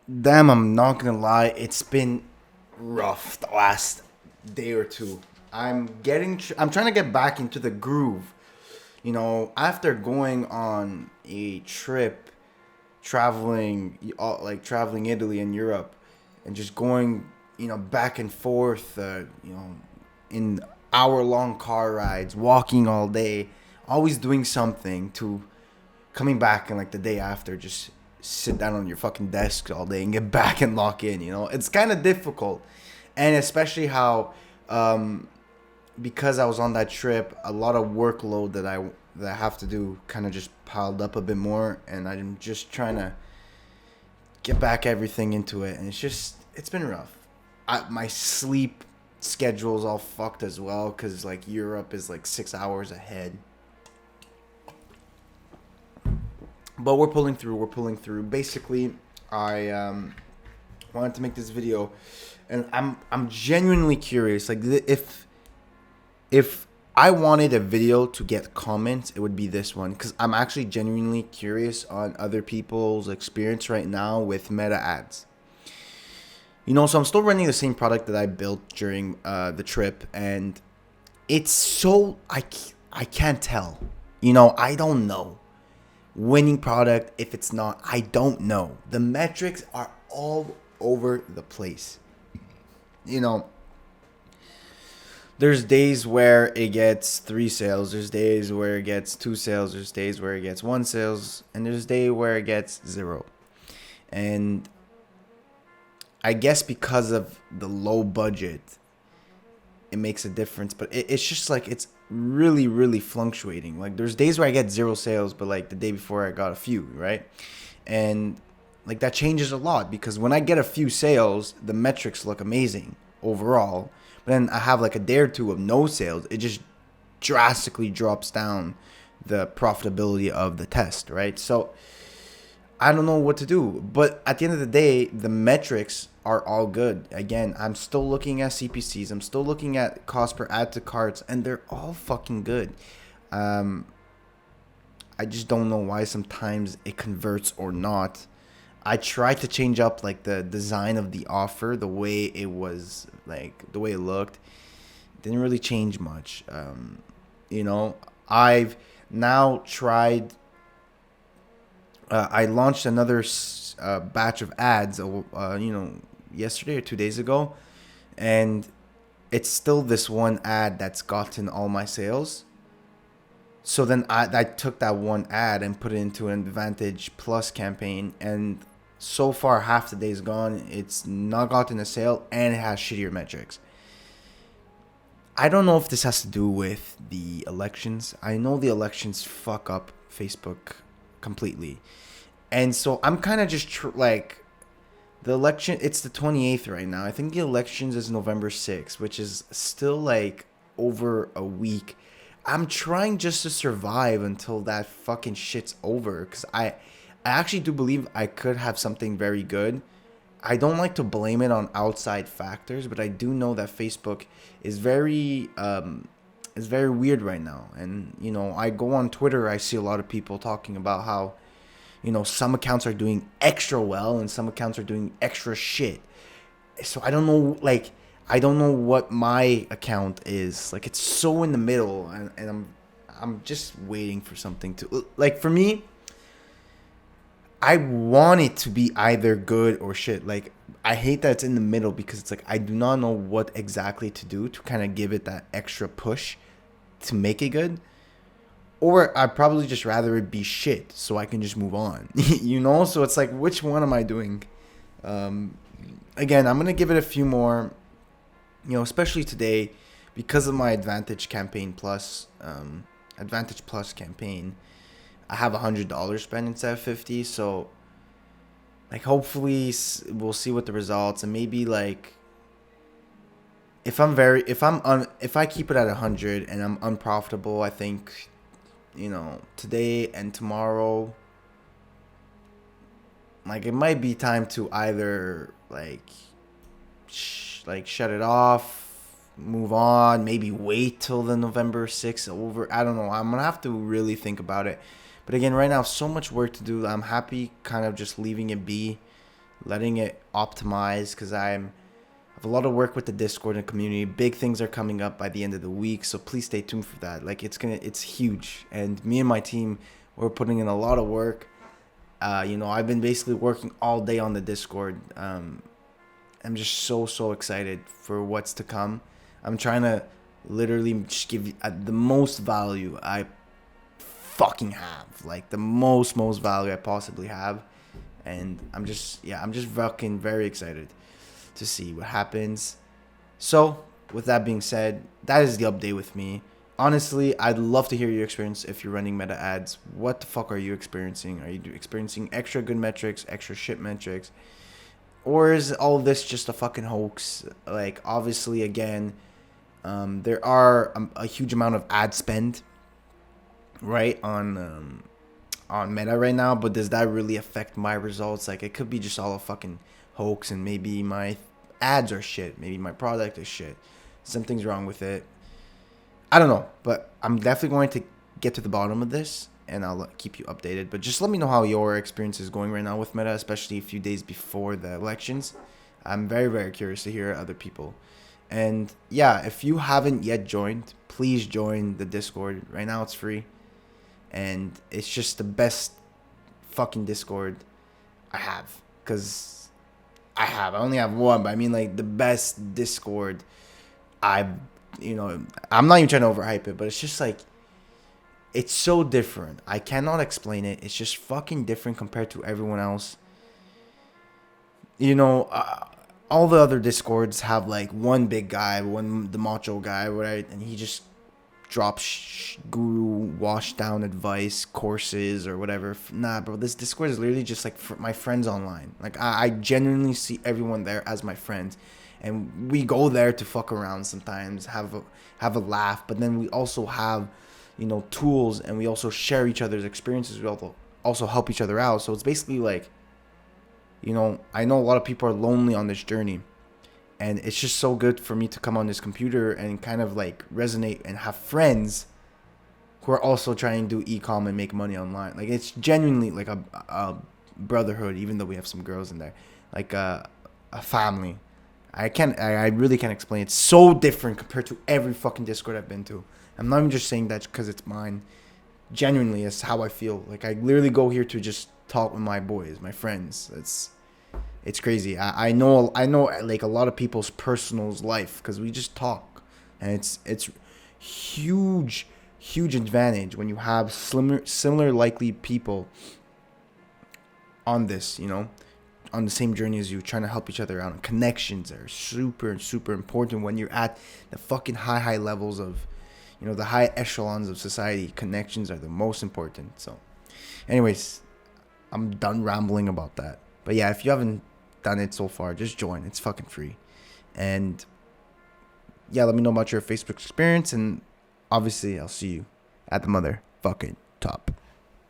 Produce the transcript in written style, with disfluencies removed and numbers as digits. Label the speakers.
Speaker 1: Damn, I'm not gonna lie, it's been rough the last day or two. I'm trying to get back into the groove. After going on a trip, traveling Italy and Europe, and just going, back and forth, in hour-long car rides, walking all day, always doing something to coming back and like the day after just sit down on your fucking desk all day and get back and lock in. It's kind of difficult, and especially how because I was on that trip, a lot of workload that I have to do kind of just piled up a bit more, and I'm just trying to get back everything into it, and it's been rough. My sleep schedule's all fucked as well because like Europe is like 6 hours ahead. But we're pulling through. We're pulling through. Basically, I wanted to make this video, and I'm genuinely curious. Like, if I wanted a video to get comments, it would be this one, because I'm actually genuinely curious on other people's experience right now with meta ads. So I'm still running the same product that I built during the trip, and it's so I can't tell. I don't know. Winning product, if it's not, I don't know. The metrics are all over the place. There's days where it gets 3 sales, there's days where it gets 2 sales, there's days where it gets 1 sales, and there's day where it gets 0. And I guess because of the low budget, it makes a difference, but it's just like it's really, really fluctuating. Like there's days where I get 0 sales, but like the day before I got a few, right? And like that changes a lot, because when I get a few sales, the metrics look amazing overall. But then I have like a day or two of no sales, it just drastically drops down the profitability of the test, right? So I don't know what to do. But at the end of the day, the metrics are all good. Again, I'm still looking at CPCs. I'm still looking at cost per add to carts, and they're all fucking good. I just don't know why sometimes it converts or not. I tried to change up like the design of the offer, the way it was, like the way it looked. Didn't really change much. I've now tried. I launched another batch of ads, yesterday or 2 days ago, and it's still this one ad that's gotten all my sales. So then I took that one ad and put it into an Advantage Plus campaign, and so far half the day's gone. It's not gotten a sale, and it has shittier metrics. I don't know if this has to do with the elections. I know the elections fuck up Facebook completely. And so I'm kind of just the election, it's the 28th right now. I think the elections is November 6th, which is still like over a week. I'm trying just to survive until that fucking shit's over, because I actually do believe I could have something very good. I don't like to blame it on outside factors, but I do know that Facebook is very weird right now. And I go on Twitter, I see a lot of people talking about how some accounts are doing extra well and some accounts are doing extra shit. So I don't know, I don't know what my account is. Like, it's so in the middle, and I'm just waiting for something to, like, for me, I want it to be either good or shit. Like, I hate that it's in the middle, because it's like I do not know what exactly to do to kind of give it that extra push to make it good. Or I'd probably just rather it be shit so I can just move on. So it's like, which one am I doing? Again, I'm going to give it a few more, especially today, because of my Advantage Plus campaign. I have $100 spent instead of 50. So like, hopefully we'll see what the results, and maybe like, if I keep it at 100 and I'm unprofitable, I think, today and tomorrow, like, it might be time to either shut it off, move on, maybe wait till the November 6th over. I don't know. I'm gonna have to really think about it. But again, right now, so much work to do. I'm happy kind of just leaving it be. letting it optimize, because I have a lot of work with the Discord and community. Big things are coming up by the end of the week, so please stay tuned for that. Like, it's huge, and me and my team, we're putting in a lot of work. I've been basically working all day on the Discord. I'm just so excited for what's to come. I'm trying to literally just give you the most value I fucking have, like the most value I possibly have, and I'm just fucking very excited to see what happens. So with that being said, that is the update with me. Honestly, I'd love to hear your experience if you're running meta ads. What the fuck are you experiencing? Are you experiencing extra good metrics, extra shit metrics? Or is all this just a fucking hoax? Like, obviously, again, there are a huge amount of ad spend, right, on Meta right now. But does that really affect my results? Like, it could be just all a fucking hoax, and maybe my ads are shit. Maybe my product is shit. Something's wrong with it. I don't know, but I'm definitely going to get to the bottom of this, and I'll keep you updated. But just let me know how your experience is going right now with Meta, especially a few days before the elections. I'm very, very curious to hear other people. And yeah, if you haven't yet joined, please join the Discord. Right now it's free, and it's just the best fucking Discord I have. Because I only have one, but I mean, like, the best Discord I'm not even trying to overhype it, but it's just like, it's so different. I cannot explain it. It's just fucking different compared to everyone else. All the other Discords have like one big guy, the macho guy, right? And he just drops guru washed down advice courses or whatever. Nah, bro, this Discord is literally just like for my friends online. Like, I genuinely see everyone there as my friends. And we go there to fuck around sometimes, have a laugh. But then we also have, tools, and we also share each other's experiences. We also help each other out. So it's basically like, I know a lot of people are lonely on this journey. And it's just so good for me to come on this computer and kind of like resonate and have friends who are also trying to do e-com and make money online. Like, it's genuinely like a brotherhood, even though we have some girls in there. Like a family. I really can't explain. It's so different compared to every fucking Discord I've been to. I'm not even just saying that because it's mine. Genuinely, it's how I feel. Like, I literally go here to just talk with my boys, my friends. It's crazy. I know like a lot of people's personal life because we just talk, and it's huge advantage when you have similar likely people on this, on the same journey as you, trying to help each other out. And connections are super important when you're at the fucking high levels of, the high echelons of society. Connections are the most important. So anyways, I'm done rambling about that. But yeah, if you haven't done it so far, just join. It's fucking free. And yeah, let me know about your Facebook experience, and obviously I'll see you at the motherfucking top.